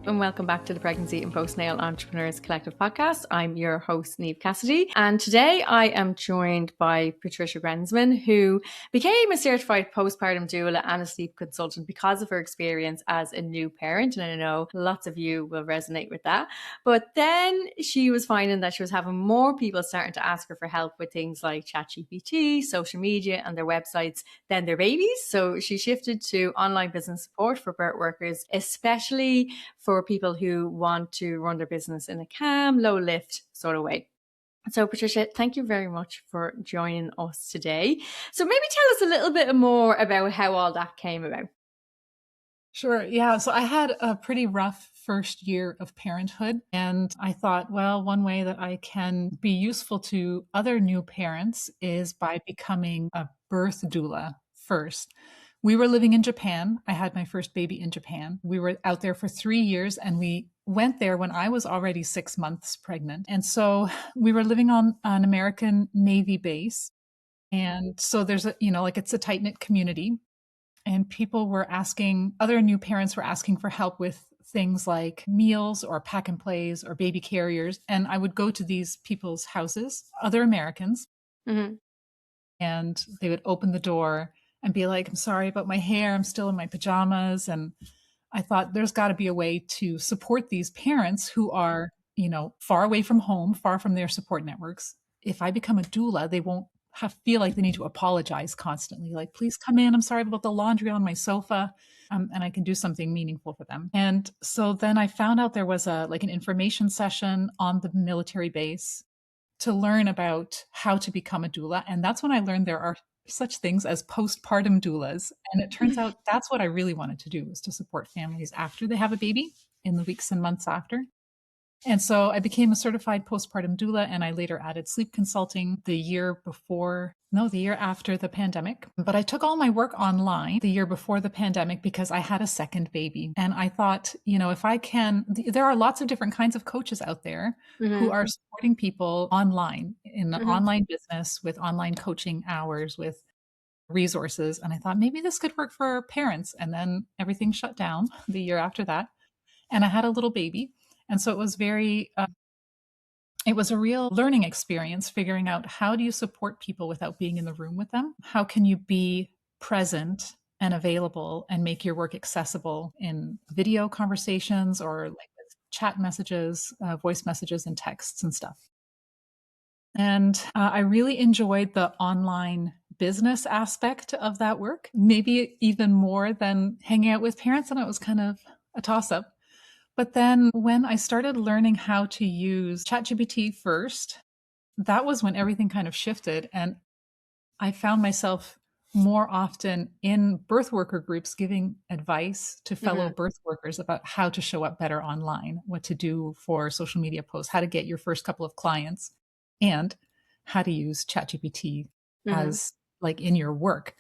and welcome back to the Pregnancy and Postnatal Entrepreneurs Collective podcast. I'm your host, Niamh Cassidy, and today I am joined by Patricia Grenseman, who became a certified postpartum doula and a sleep consultant because of her experience as a new parent, and I know lots of you will resonate with that. But then she was finding that she was having more people starting to ask her for help with things like ChatGPT, social media, and their websites than their babies. So she shifted to online business support for birth workers, especially for people who want to run their business in a calm, low lift sort of way. So Patricia, thank you very much for joining us today. So maybe tell us a little bit more about how all that came about. Sure. Yeah. So I had a pretty rough first year of parenthood. And I thought, well, one way that I can be useful to other new parents is by becoming a birth doula first. We were living in Japan. I had my first baby in Japan. We were out there for 3 years, and we went there when I was already 6 months pregnant. And so we were living on an American Navy base. And so there's it's a tight-knit community. And people were asking, other new parents were asking for help with things like meals or pack and plays or baby carriers. And I would go to these people's houses, other Americans, and they would open the door and be like, I'm sorry about my hair. I'm still in my pajamas. And I thought there's got to be a way to support these parents who are, far away from home, far from their support networks. If I become a doula, they won't feel like they need to apologize constantly. Like, please come in. I'm sorry about the laundry on my sofa. And I can do something meaningful for them. And so then I found out there was an information session on the military base to learn about how to become a doula. And that's when I learned there are such things as postpartum doulas. And it turns out that's what I really wanted to do, was to support families after they have a baby in the weeks and months after. And so I became a certified postpartum doula, and I later added sleep consulting the year after the pandemic. But I took all my work online the year before the pandemic because I had a second baby. And I thought, if I can, there are lots of different kinds of coaches out there who are supporting people online in the online business with online coaching hours, with resources. And I thought maybe this could work for parents. And then everything shut down the year after that. And I had a little baby. And so it was it was a real learning experience, figuring out, how do you support people without being in the room with them? How can you be present and available and make your work accessible in video conversations or like with chat messages, voice messages and texts and stuff. And I really enjoyed the online business aspect of that work, maybe even more than hanging out with parents. And it was kind of a toss-up. But then when I started learning how to use ChatGPT first, that was when everything kind of shifted. And I found myself more often in birth worker groups giving advice to fellow birth workers about how to show up better online, what to do for social media posts, how to get your first couple of clients, and how to use ChatGPT as like in your work.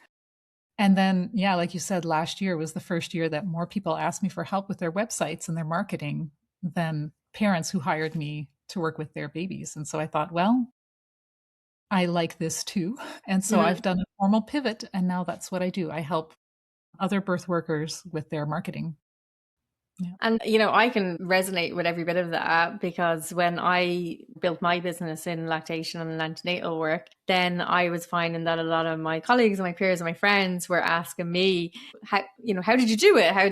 And then, yeah, like you said, last year was the first year that more people asked me for help with their websites and their marketing than parents who hired me to work with their babies. And so I thought, well, I like this too. And so I've done a formal pivot, and now that's what I do. I help other birth workers with their marketing. Yeah. And, I can resonate with every bit of that, because when I built my business in lactation and antenatal work, then I was finding that a lot of my colleagues and my peers and my friends were asking me, how did you do it? How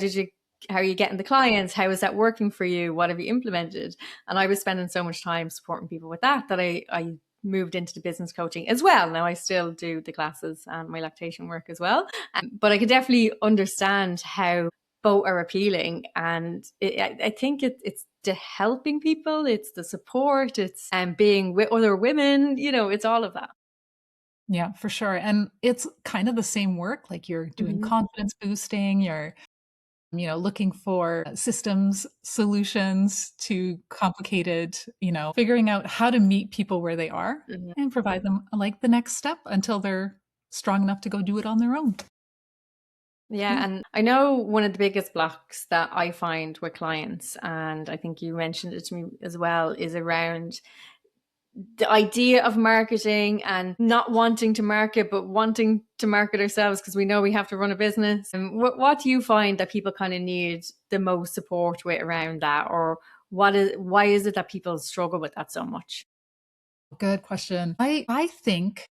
are you getting the clients? How is that working for you? What have you implemented? And I was spending so much time supporting people with that I moved into the business coaching as well. Now I still do the classes and my lactation work as well. But I can definitely understand how both are appealing. And I think it's the helping people, it's the support, it's being with other women, it's all of that. Yeah, for sure. And it's kind of the same work. Like, you're doing confidence boosting, you're looking for systems solutions to complicated, figuring out how to meet people where they are and provide them like the next step until they're strong enough to go do it on their own. Yeah. And I know one of the biggest blocks that I find with clients, and I think you mentioned it to me as well, is around the idea of marketing and not wanting to market, but wanting to market ourselves because we know we have to run a business. And what do you find that people kind of need the most support with around that? Or why is it that people struggle with that so much? Good question. I think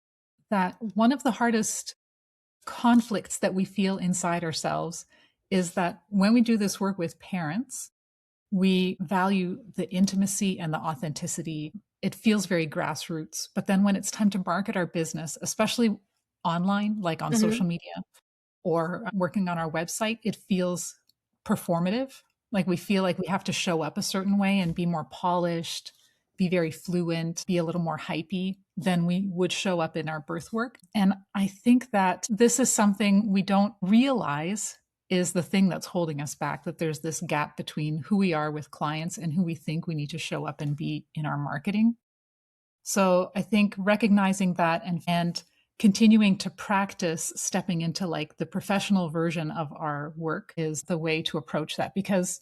that one of the hardest conflicts that we feel inside ourselves is that when we do this work with parents, we value the intimacy and the authenticity. It feels very grassroots. But then when it's time to market our business, especially online, like on social media or working on our website, it feels performative. Like we feel like we have to show up a certain way and be more polished, be very fluent, be a little more hypey than we would show up in our birth work. And I think that this is something we don't realize is the thing that's holding us back, that there's this gap between who we are with clients and who we think we need to show up and be in our marketing. So I think recognizing that and continuing to practice stepping into like the professional version of our work is the way to approach that, because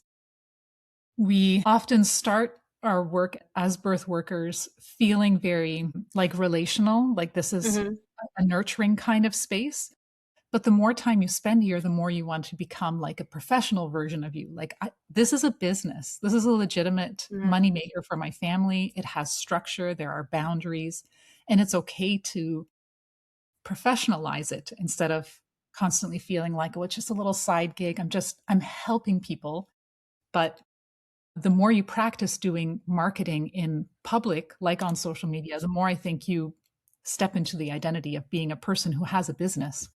we often start our work as birth workers feeling very like relational, like this is a nurturing kind of space. But the more time you spend here, the more you want to become like a professional version of you. Like, this is a business. This is a legitimate moneymaker for my family. It has structure. There are boundaries. And it's okay to professionalize it instead of constantly feeling like, oh, it's just a little side gig. I'm helping people. But the more you practice doing marketing in public, like on social media, the more I think you step into the identity of being a person who has a business.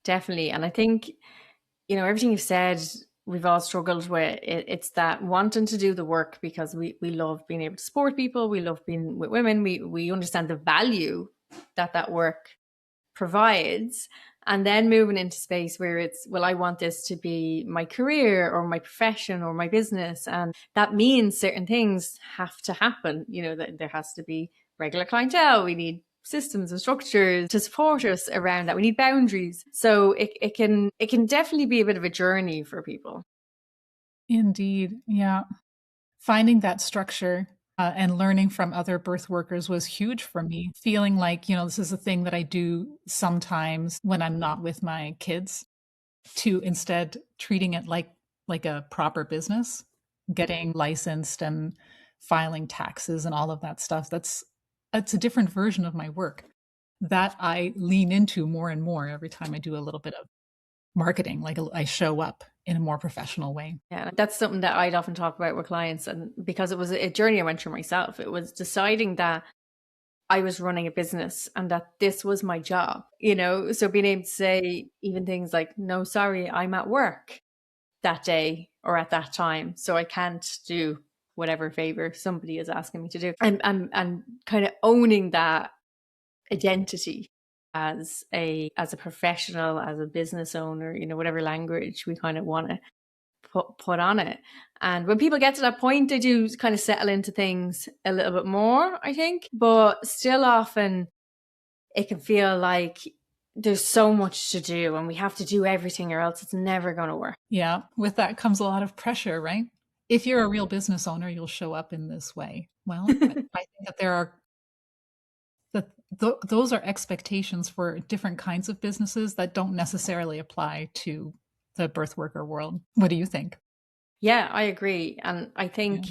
Definitely. And I think, everything you've said, we've all struggled with. It's that wanting to do the work because we love being able to support people. We love being with women. We understand the value that work provides. And then moving into space where it's, well, I want this to be my career or my profession or my business. And that means certain things have to happen. That there has to be regular clientele. We need systems and structures to support us around that. We need boundaries. So it can definitely be a bit of a journey for people. Indeed. Yeah. Finding that structure and learning from other birth workers was huge for me. Feeling like, this is a thing that I do sometimes when I'm not with my kids, to instead treating it like a proper business, getting licensed and filing taxes and all of that stuff. It's a different version of my work that I lean into more and more every time I do a little bit of marketing. Like I show up in a more professional way. Yeah, that's something that I'd often talk about with clients. And because it was a journey I went through myself, it was deciding that I was running a business and that this was my job, so being able to say even things like, no, sorry, I'm at work that day or at that time, so I can't do whatever favor somebody is asking me to do. And kind of owning that identity as a professional, as a business owner, whatever language we kind of want to put on it. And when people get to that point, they do kind of settle into things a little bit more, I think. But still often it can feel like there's so much to do and we have to do everything or else it's never going to work. Yeah. With that comes a lot of pressure, right? If you're a real business owner, you'll show up in this way. Well, I think that those are expectations for different kinds of businesses that don't necessarily apply to the birth worker world. What do you think? Yeah, I agree. And I think,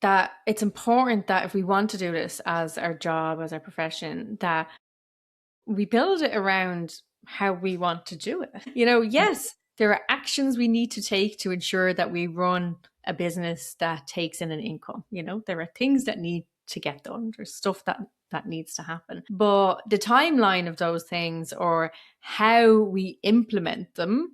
that it's important that if we want to do this as our job, as our profession, that we build it around how we want to do it. Yes, there are actions we need to take to ensure that we run a business that takes in an income. There are things that need to get done. There's stuff that needs to happen. But the timeline of those things or how we implement them,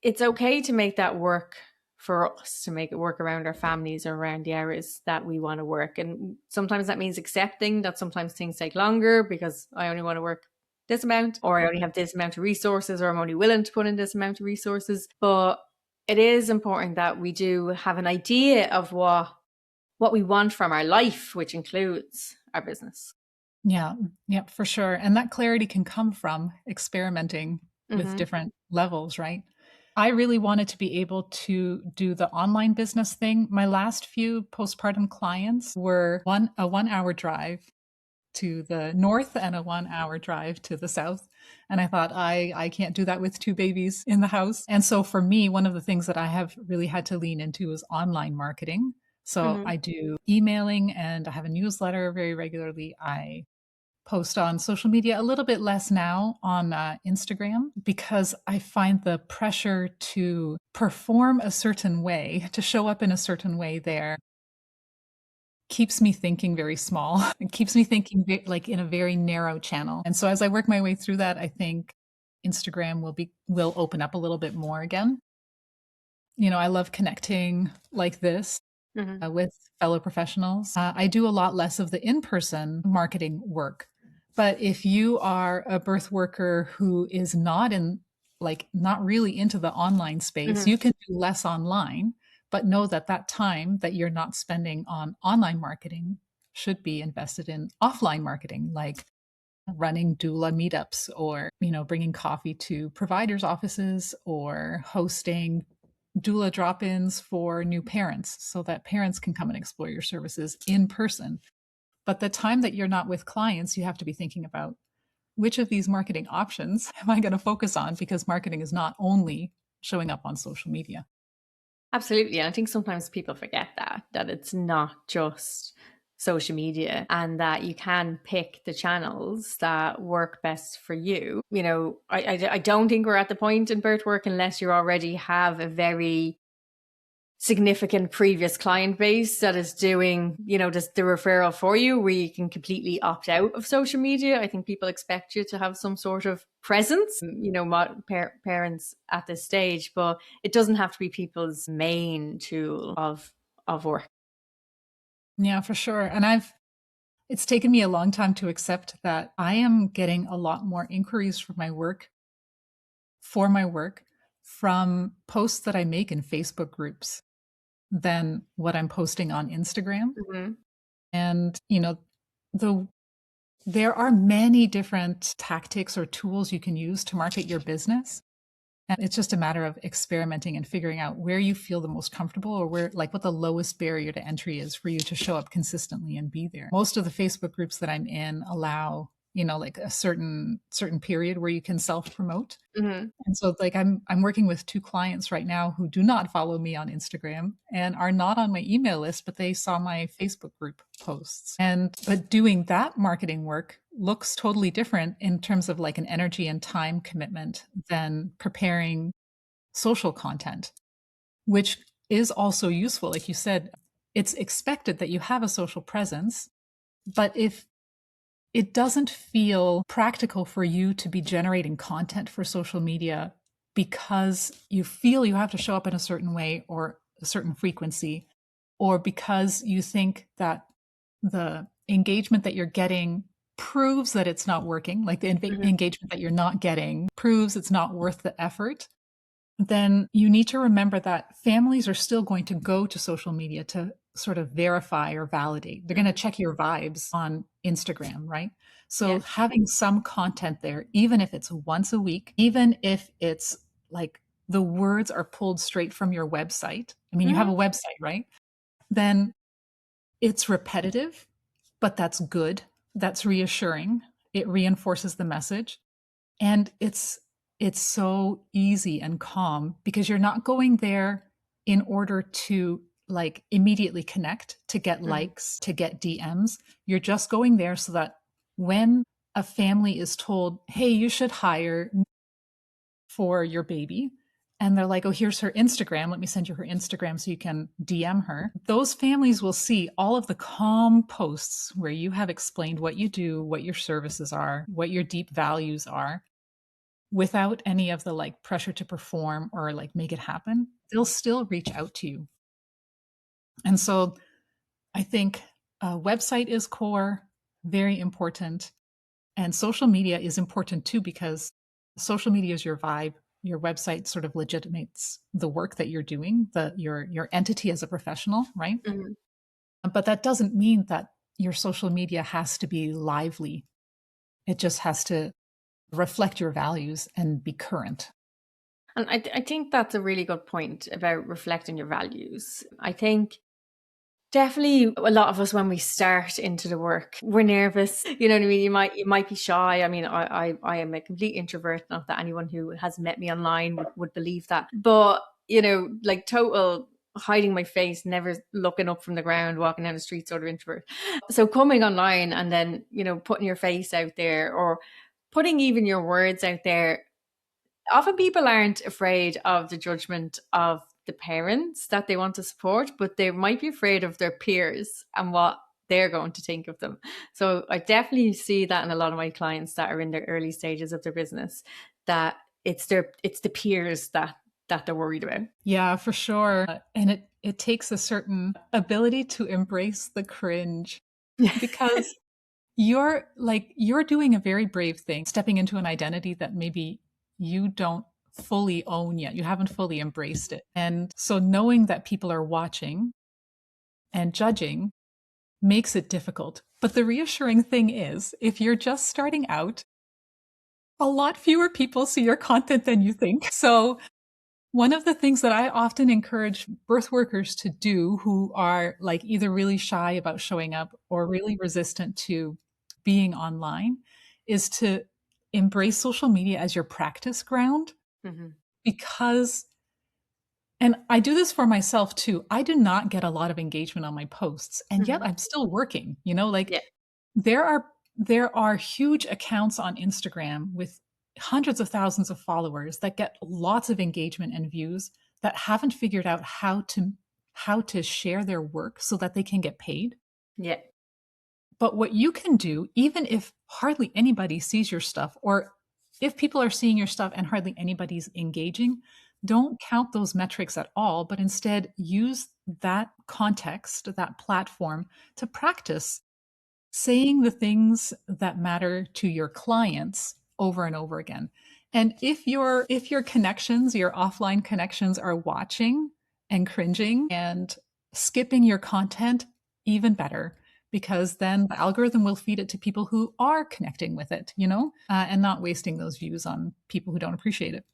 it's okay to make that work for us, to make it work around our families or around the hours that we want to work. And sometimes that means accepting that sometimes things take longer because I only want to work this amount, or I only have this amount of resources, or I'm only willing to put in this amount of resources. But it is important that we do have an idea of what we want from our life, which includes our business. Yeah, for sure. And that clarity can come from experimenting with different levels, right? I really wanted to be able to do the online business thing. My last few postpartum clients were a 1 hour drive to the north and a 1 hour drive to the south. And I thought, I can't do that with two babies in the house. And so for me, one of the things that I have really had to lean into is online marketing. So Mhm. I do emailing and I have a newsletter very regularly. I post on social media a little bit less now on Instagram because I find the pressure to perform a certain way, to show up in a certain way there keeps me thinking very small. It keeps me thinking like in a very narrow channel. And so as I work my way through that, I think Instagram will open up a little bit more again. You know, I love connecting like this Mhm. with fellow professionals. I do a lot less of the in-person marketing work. But if you are a birth worker who is not really into the online space, Mhm. you can do less online, but know that that time that you're not spending on online marketing should be invested in offline marketing, like running doula meetups or, bringing coffee to providers' offices or hosting doula drop-ins for new parents so that parents can come and explore your services in person. But the time that you're not with clients, you have to be thinking about which of these marketing options am I going to focus on, because marketing is not only showing up on social media. Absolutely. And I think sometimes people forget that it's not just social media and that you can pick the channels that work best for you. I don't think we're at the point in birth work unless you already have a very significant previous client base that is doing, just the referral for you, where you can completely opt out of social media. I think people expect you to have some sort of presence, parents at this stage, but it doesn't have to be people's main tool of work. Yeah, for sure. And it's taken me a long time to accept that I am getting a lot more inquiries for my work from posts that I make in Facebook groups than what I'm posting on Instagram. Mm-hmm. And, the there are many different tactics or tools you can use to market your business. And it's just a matter of experimenting and figuring out where you feel the most comfortable, or what the lowest barrier to entry is for you to show up consistently and be there. Most of the Facebook groups that I'm in allow, like a certain period where you can self promote. Mm-hmm. And so like I'm working with two clients right now who do not follow me on Instagram and are not on my email list, but they saw my Facebook group posts. But doing that marketing work looks totally different in terms of like an energy and time commitment than preparing social content, which is also useful. Like you said, it's expected that you have a social presence, but if it doesn't feel practical for you to be generating content for social media because you feel you have to show up in a certain way or a certain frequency, or because you think that the engagement that you're getting proves that it's not working, like the Mm-hmm. engagement that you're not getting proves it's not worth the effort, then you need to remember that families are still going to go to social media to sort of verify or validate. They're going to check your vibes on Instagram, right? So Yes. having some content there, even if it's once a week, even if it's like the words are pulled straight from your website. I mean, you have Mm-hmm. a website, right? Then it's repetitive, but that's good. That's reassuring. It reinforces the message. And it's so easy and calm because you're not going there in order to like immediately connect, to get Mm-hmm. likes, to get DMs. You're just going there so that when a family is told, hey, you should hire for your baby, and they're like, oh, here's her Instagram. Let me send you her Instagram so you can DM her. Those families will see all of the calm posts where you have explained what you do, what your services are, what your deep values are, without any of the like pressure to perform or like make it happen. They'll still reach out to you. And so I think a website is core, very important. And social media is important too, because social media is your vibe. Your website sort of legitimates the work that you're doing, your entity as a professional, right? Mm-hmm. But that doesn't mean that your social media has to be lively. It just has to reflect your values and be current. And I think that's a really good point about reflecting your values. I think definitely a lot of us, when we start into the work, we're nervous. You know what I mean? You might be shy. I mean, I am a complete introvert. Not that anyone who has met me online would believe that. But, like total hiding my face, never looking up from the ground, walking down the street sort of introvert. So coming online and then, putting your face out there or putting even your words out there, often people aren't afraid of the judgment of the parents that they want to support, but they might be afraid of their peers and what they're going to think of them. So I definitely see that in a lot of my clients that are in their early stages of their business, that it's the peers that they're worried about. Yeah, for sure. And it takes a certain ability to embrace the cringe, because you're doing a very brave thing, stepping into an identity that maybe you don't fully own yet. You haven't fully embraced it. And so knowing that people are watching and judging makes it difficult. But the reassuring thing is, if you're just starting out, a lot fewer people see your content than you think. So one of the things that I often encourage birth workers to do, who are like either really shy about showing up or really resistant to being online, is to embrace social media as your practice ground. Mm-hmm. Because, and I do this for myself too, I do not get a lot of engagement on my posts, and yet I'm still working, Yeah. there are huge accounts on Instagram with hundreds of thousands of followers that get lots of engagement and views, that haven't figured out how to share their work so that they can get paid. Yeah. But what you can do, even if hardly anybody sees your stuff, or if people are seeing your stuff and hardly anybody's engaging, don't count those metrics at all, but instead use that context, that platform, to practice saying the things that matter to your clients over and over again. And if your connections, your offline connections, are watching and cringing and skipping your content, even better, because then the algorithm will feed it to people who are connecting with it, and not wasting those views on people who don't appreciate it.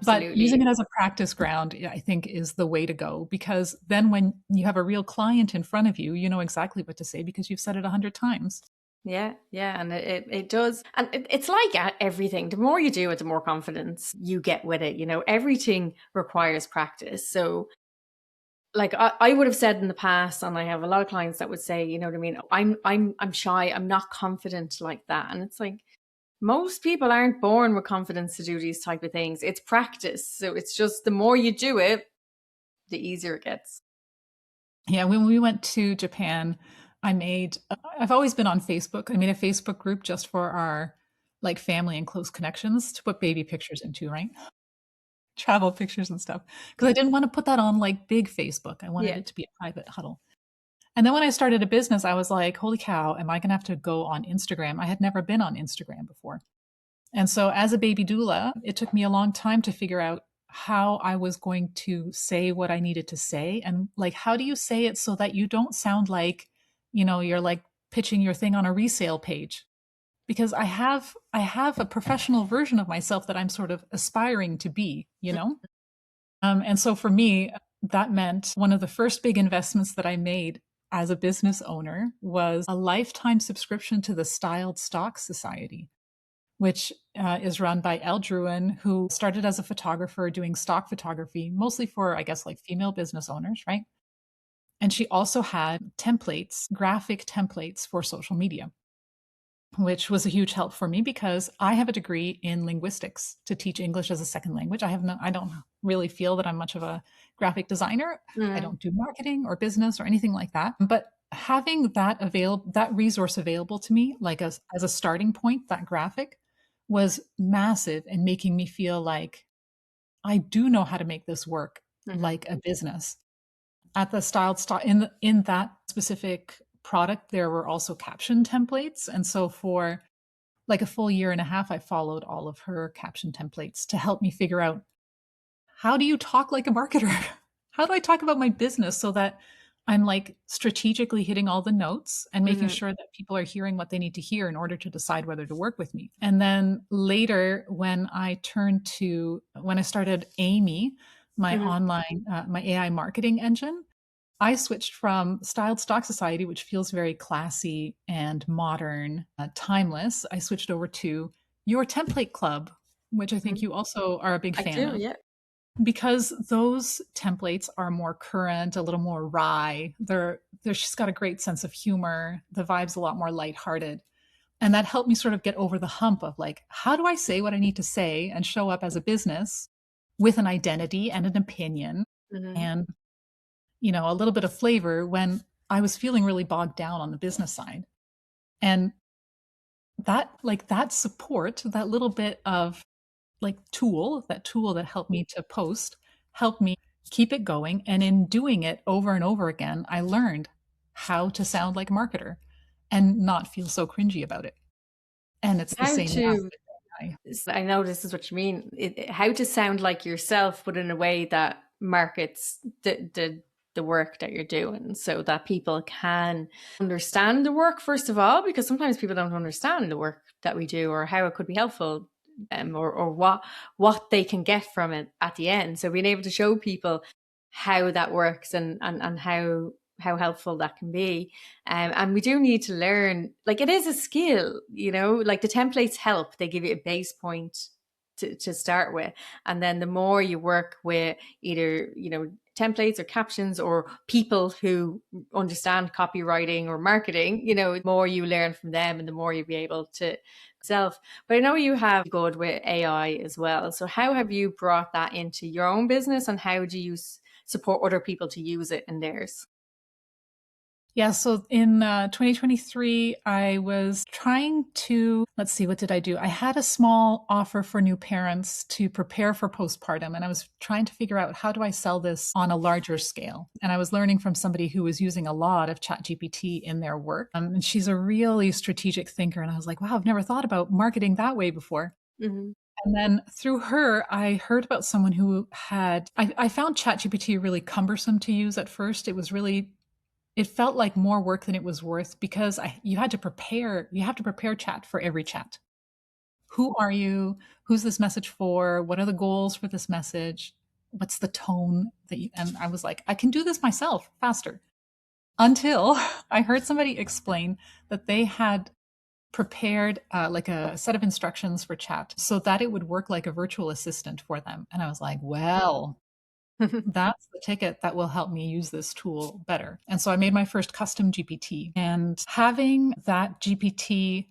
But using Absolutely. it as a practice ground, I think, is the way to go, because then when you have a real client in front of you, you know exactly what to say because you've said it 100 times. Yeah, yeah, and it does. And it's like everything. The more you do it, the more confidence you get with it. Everything requires practice. So like I would have said in the past, and I have a lot of clients that would say, you know what I mean, I'm shy, I'm not confident like that. And it's like, most people aren't born with confidence to do these type of things. It's practice. So it's just the more you do it, the easier it gets. Yeah, when we went to Japan, I've always been on Facebook. I made a Facebook group just for our like family and close connections to put baby pictures into, right? Travel pictures and stuff. Because I didn't want to put that on like big Facebook. I wanted Yeah. it to be a private huddle. And then when I started a business, I was like, holy cow, am I going to have to go on Instagram? I had never been on Instagram before. And so as a baby doula, it took me a long time to figure out how I was going to say what I needed to say. And like, how do you say it so that you don't sound like, you're like pitching your thing on a resale page? Because I have a professional version of myself that I'm sort of aspiring to be. And so for me, that meant one of the first big investments that I made as a business owner was a lifetime subscription to the Styled Stock Society, which is run by Elle Druin, who started as a photographer doing stock photography, mostly for, I guess, like female business owners, right? And she also had templates, graphic templates for social media, which was a huge help for me because I have a degree in linguistics to teach English as a second language. I don't really feel that I'm much of a graphic designer. I don't do marketing or business or anything like that. But having that resource available to me, like as a starting point, that graphic was massive in making me feel like I do know how to make this work like a business. At the Styled Stock, in that specific product, there were also caption templates. And so for like a full year and a half, I followed all of her caption templates to help me figure out, how do you talk like a marketer? How do I talk about my business so that I'm like strategically hitting all the notes and making sure that people are hearing what they need to hear in order to decide whether to work with me. And then later, when I turned to When I started Amy, my Mhm. online, my AI marketing engine, I switched from Styled Stock Society, which feels very classy and modern, timeless. I switched over to Your Template Club, which I think Mhm. you also are a big I fan do, of, yeah. because those templates are more current, a little more wry. She's got a great sense of humor. The vibe's a lot more lighthearted. And that helped me sort of get over the hump of like, how do I say what I need to say and show up as a business with an identity and an opinion Mhm. and, a little bit of flavor when I was feeling really bogged down on the business side. And that support, that little bit of that tool that helped me to post, helped me keep it going. And in doing it over and over again, I learned how to sound like a marketer and not feel so cringy about it. And it's the How same now to with AI. I know this is what you mean. How to sound like yourself, but in a way that markets the work that you're doing, so that people can understand the work first of all, because sometimes people don't understand the work that we do or how it could be helpful, or what they can get from it at the end. So being able to show people how that works and how helpful that can be. And we do need to learn, like it is a skill, like the templates help, they give you a base point to start with. And then the more you work with either, templates or captions or people who understand copywriting or marketing, the more you learn from them and the more you'll be able to self. But I know you have good with AI as well. So how have you brought that into your own business and how do you support other people to use it in theirs? Yeah, so in 2023, I was trying to, let's see, what did I do? I had a small offer for new parents to prepare for postpartum, and I was trying to figure out how do I sell this on a larger scale. And I was learning from somebody who was using a lot of ChatGPT in their work. And she's a really strategic thinker. And I was like, wow, I've never thought about marketing that way before. Mm-hmm. And then through her, I heard about someone who I found ChatGPT really cumbersome to use at first. It felt like more work than it was worth because you have to prepare chat for every chat. Who are you? Who's this message for? What are the goals for this message? What's the tone and I was like, I can do this myself faster until I heard somebody explain that they had prepared like a set of instructions for chat so that it would work like a virtual assistant for them. And I was like, well, that's the ticket that will help me use this tool better. And so I made my first custom GPT, and having that GPT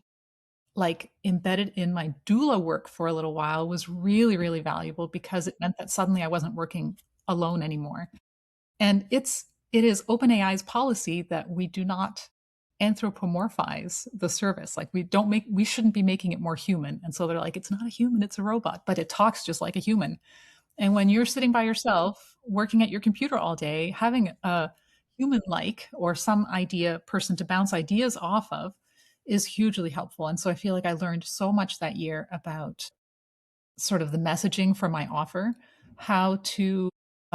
like embedded in my doula work for a little while was really, really valuable because it meant that suddenly I wasn't working alone anymore. And it is OpenAI's policy that we do not anthropomorphize the service. Like we shouldn't be making it more human. And so they're like, it's not a human, it's a robot, but it talks just like a human. And when you're sitting by yourself, working at your computer all day, having a human like or some idea person to bounce ideas off of is hugely helpful. And so I feel like I learned so much that year about sort of the messaging for my offer, how to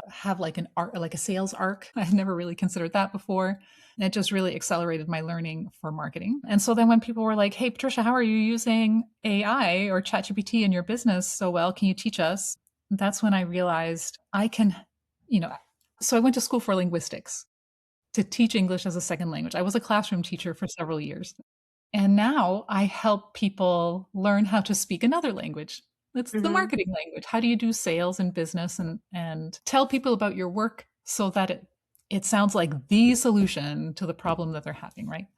have like an arc, like a sales arc. I had never really considered that before. And it just really accelerated my learning for marketing. And so then when people were like, hey, Patricia, how are you using AI or ChatGPT in your business so well? Can you teach us? That's when I realized I can, you know, so I went to school for linguistics to teach English as a second language. I was a classroom teacher for several years. And now I help people learn how to speak another language. It's the Mm-hmm. marketing language. How do you do sales and business and tell people about your work so that it sounds like the solution to the problem that they're having, right?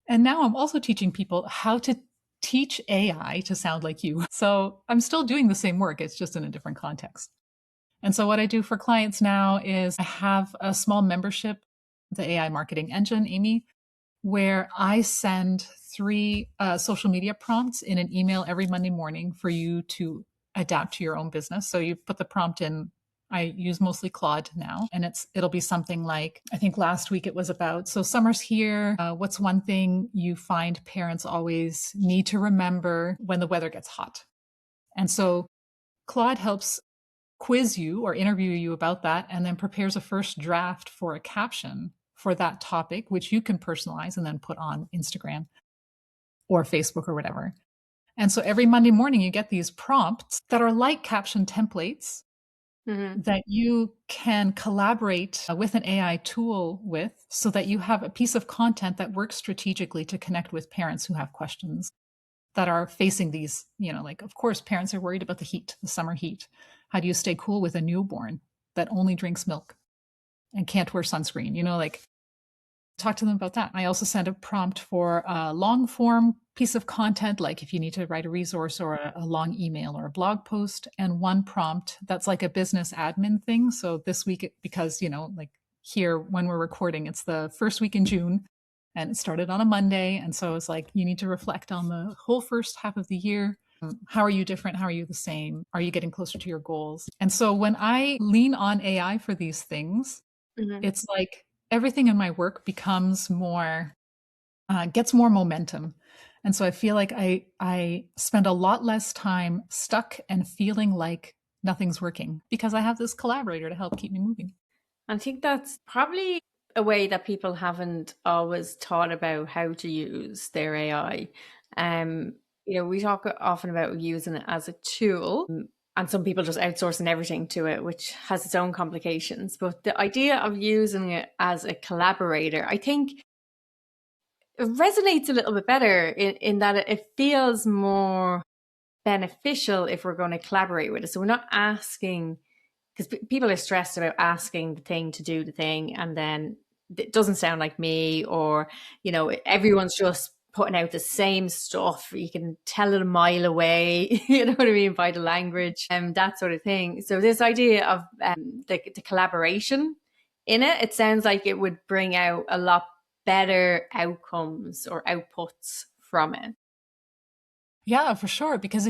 And now I'm also teaching people how to teach AI to sound like you. So I'm still doing the same work, it's just in a different context. And so what I do for clients now is I have a small membership, the AI marketing engine, Amy, where I send three social media prompts in an email every Monday morning for you to adapt to your own business. So you put the prompt in. I use mostly Claude now, and it'll be something like, I think last week it was about, so summer's here. What's one thing you find parents always need to remember when the weather gets hot? And so Claude helps quiz you or interview you about that and then prepares a first draft for a caption for that topic, which you can personalize and then put on Instagram or Facebook or whatever. And so every Monday morning, you get these prompts that are like caption templates that you can collaborate with an AI tool with, so that you have a piece of content that works strategically to connect with parents who have questions that are facing these, like, of course, parents are worried about the summer heat. How do you stay cool with a newborn that only drinks milk and can't wear sunscreen? Like, talk to them about that. I also send a prompt for a long form piece of content, like if you need to write a resource or a long email or a blog post, and one prompt that's like a business admin thing. So this week, because, like here when we're recording, it's the first week in June and it started on a Monday. And so it's like, you need to reflect on the whole first half of the year. How are you different? How are you the same? Are you getting closer to your goals? And so when I lean on AI for these things, it's like everything in my work becomes more, gets more momentum. And so I feel like I spend a lot less time stuck and feeling like nothing's working because I have this collaborator to help keep me moving. I think that's probably a way that people haven't always thought about how to use their AI. We talk often about using it as a tool, and some people just outsourcing everything to it, which has its own complications. But the idea of using it as a collaborator, I think it resonates a little bit better in that it feels more beneficial if we're going to collaborate with it. So we're not asking, because people are stressed about asking the thing to do the thing, and then it doesn't sound like me, or everyone's just putting out the same stuff. You can tell it a mile away, you know what I mean, by the language and that sort of thing. So this idea of the collaboration in it sounds like it would bring out a lot better outcomes or outputs from it. Yeah, for sure. Because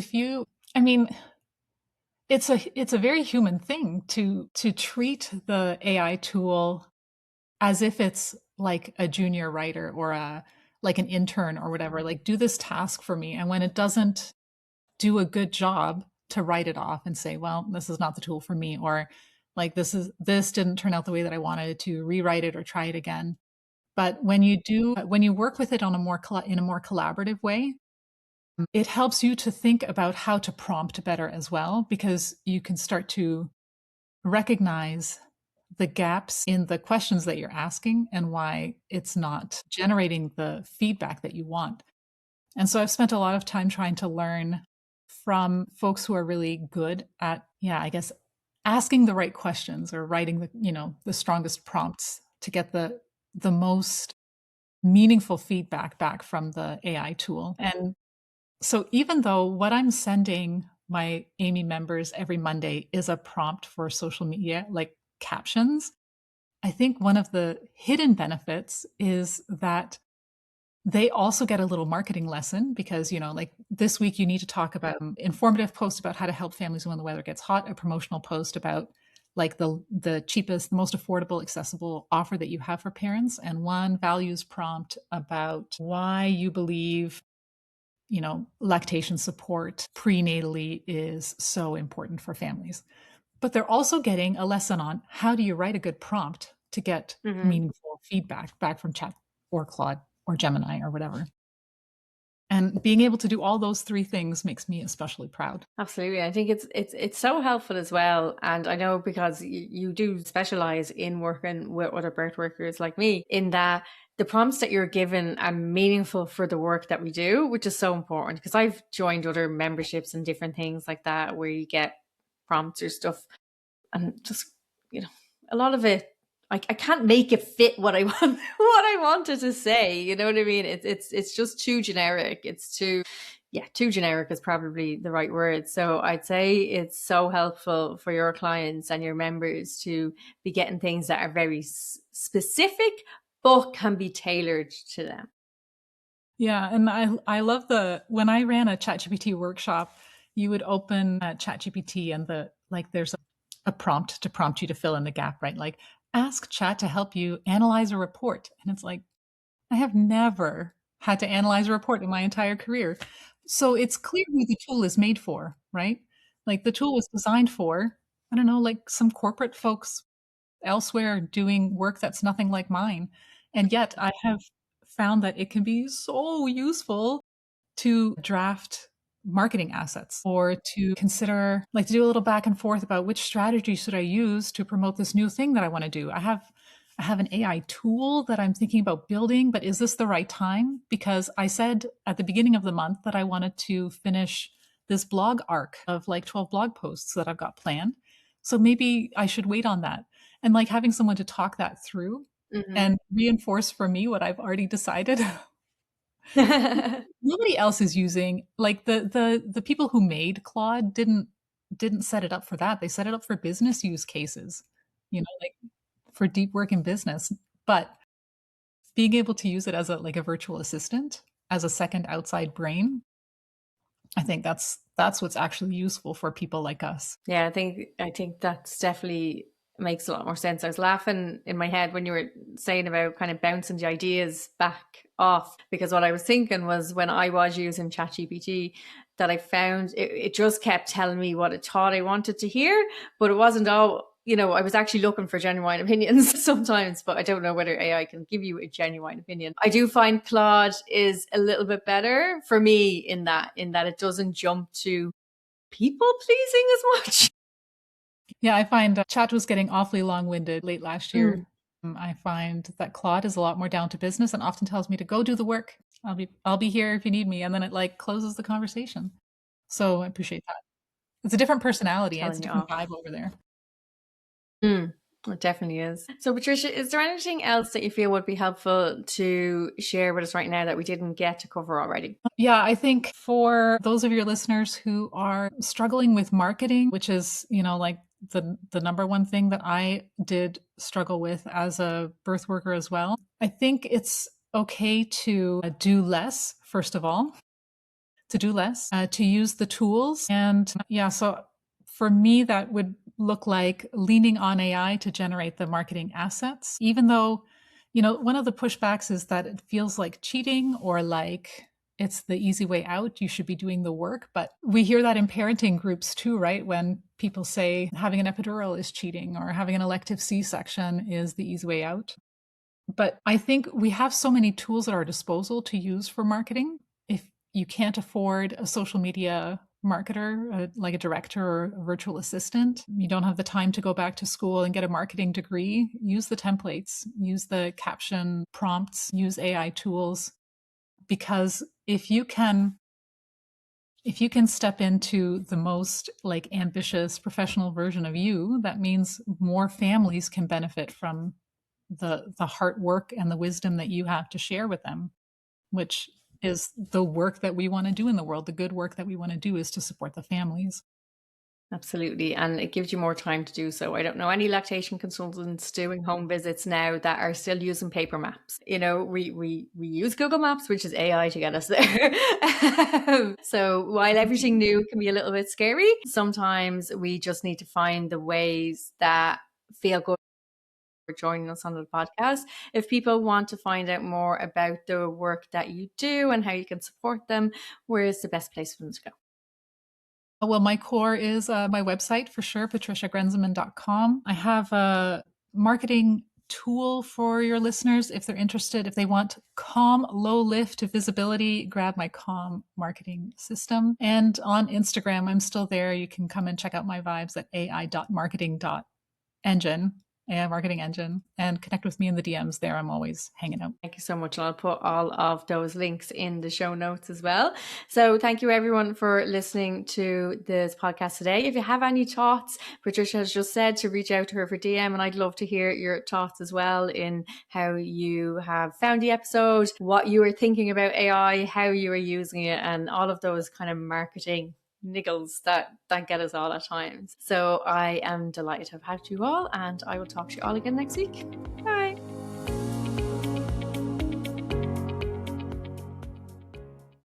it's a very human thing to treat the AI tool as if it's like a junior writer or like an intern or whatever, like, do this task for me. And when it doesn't do a good job, to write it off and say, well, this is not the tool for me, or like, this didn't turn out the way that I wanted, to rewrite it or try it again. But when you work with it in a more collaborative way, it helps you to think about how to prompt better as well, because you can start to recognize the gaps in the questions that you're asking and why it's not generating the feedback that you want. And so I've spent a lot of time trying to learn from folks who are really good at, I guess, asking the right questions or writing the strongest prompts to get the most meaningful feedback back from the AI tool. And so even though what I'm sending my Amy members every Monday is a prompt for social media, like captions, I think one of the hidden benefits is that they also get a little marketing lesson, because, like this week you need to talk about informative post about how to help families when the weather gets hot, a promotional post about like the cheapest, the most affordable, accessible offer that you have for parents, and one values prompt about why you believe lactation support prenatally is so important for families. But they're also getting a lesson on how do you write a good prompt to get meaningful feedback back from Chat or Claude or Gemini or whatever. And being able to do all those three things makes me especially proud. Absolutely. I think it's so helpful as well. And I know because you do specialize in working with other birth workers like me, in that the prompts that you're given are meaningful for the work that we do, which is so important, because I've joined other memberships and different things like that where you get prompts or stuff, and just, a lot of it, I can't make it fit what I want, what I wanted to say. You know what I mean? It's just too generic. It's too generic is probably the right word. So I'd say it's so helpful for your clients and your members to be getting things that are very specific, but can be tailored to them. Yeah, and I love when I ran a ChatGPT workshop, you would open ChatGPT and there's a prompt to prompt you to fill in the gap, right? Like, ask Chat to help you analyze a report. And it's like, I have never had to analyze a report in my entire career. So it's clear who the tool is made for, right? Like, the tool was designed for, I don't know, like some corporate folks elsewhere doing work that's nothing like mine. And yet I have found that it can be so useful to draft marketing assets, or to consider, like, to do a little back and forth about which strategy should I use to promote this new thing that I want to do. I have an AI tool that I'm thinking about building, but is this the right time? Because I said at the beginning of the month that I wanted to finish this blog arc of like 12 blog posts that I've got planned. So maybe I should wait on that. And like having someone to talk that through and reinforce for me what I've already decided. Nobody else is using, like, the people who made Claude didn't set it up for that. They set it up for business use cases, like for deep work in business. But being able to use it as a virtual assistant, as a second outside brain, I think that's what's actually useful for people like us. Yeah, I think that's definitely makes a lot more sense. I was laughing in my head when you were saying about kind of bouncing the ideas back off, because what I was thinking was when I was using ChatGPT, that I found it just kept telling me what it thought I wanted to hear, but it wasn't all, I was actually looking for genuine opinions sometimes, but I don't know whether AI can give you a genuine opinion. I do find Claude is a little bit better for me in that it doesn't jump to people pleasing as much. Yeah, I find chat was getting awfully long-winded late last year. I find that Claude is a lot more down to business and often tells me to go do the work. I'll be here if you need me, and then it like closes the conversation. So I appreciate that. It's a different personality. It's a different vibe over there. It definitely is. So Patricia, is there anything else that you feel would be helpful to share with us right now that we didn't get to cover already? Yeah, I think for those of your listeners who are struggling with marketing, which is, like the number one thing that I did struggle with as a birth worker as well, I think it's okay to do less, first of all, to use the tools. And yeah, so for me, that would look like leaning on AI to generate the marketing assets, even though, one of the pushbacks is that it feels like cheating, or like it's the easy way out. You should be doing the work. But we hear that in parenting groups too, right? When people say having an epidural is cheating, or having an elective C-section is the easy way out. But I think we have so many tools at our disposal to use for marketing. If you can't afford a social media marketer, like a director or a virtual assistant, you don't have the time to go back to school and get a marketing degree, use the templates, use the caption prompts, use AI tools. Because if you can step into the most like ambitious professional version of you, that means more families can benefit from the hard work and the wisdom that you have to share with them, which is the work that we want to do in the world. The good work that we want to do is to support the families. Absolutely. And it gives you more time to do so. I don't know any lactation consultants doing home visits now that are still using paper maps. We use Google Maps, which is AI, to get us there. So while everything new can be a little bit scary, sometimes we just need to find the ways that feel good for joining us on the podcast. If people want to find out more about the work that you do and how you can support them, where is the best place for them to go? Well, my core is my website for sure, patriciagrenseman.com. I have a marketing tool for your listeners if they're interested. If they want calm, low lift visibility, grab my calm marketing system. And on Instagram, I'm still there. You can come and check out my vibes at ai.marketing.engine. AI marketing engine, and connect with me in the DMs there. I'm always hanging out. Thank you so much. And I'll put all of those links in the show notes as well. So thank you everyone for listening to this podcast today. If you have any thoughts, Patricia has just said to reach out to her for DM, and I'd love to hear your thoughts as well in how you have found the episode, what you were thinking about AI, how you are using it, and all of those kind of marketing niggles that get us all at times. So I am delighted to have had you all, and I will talk to you all again next week. Bye.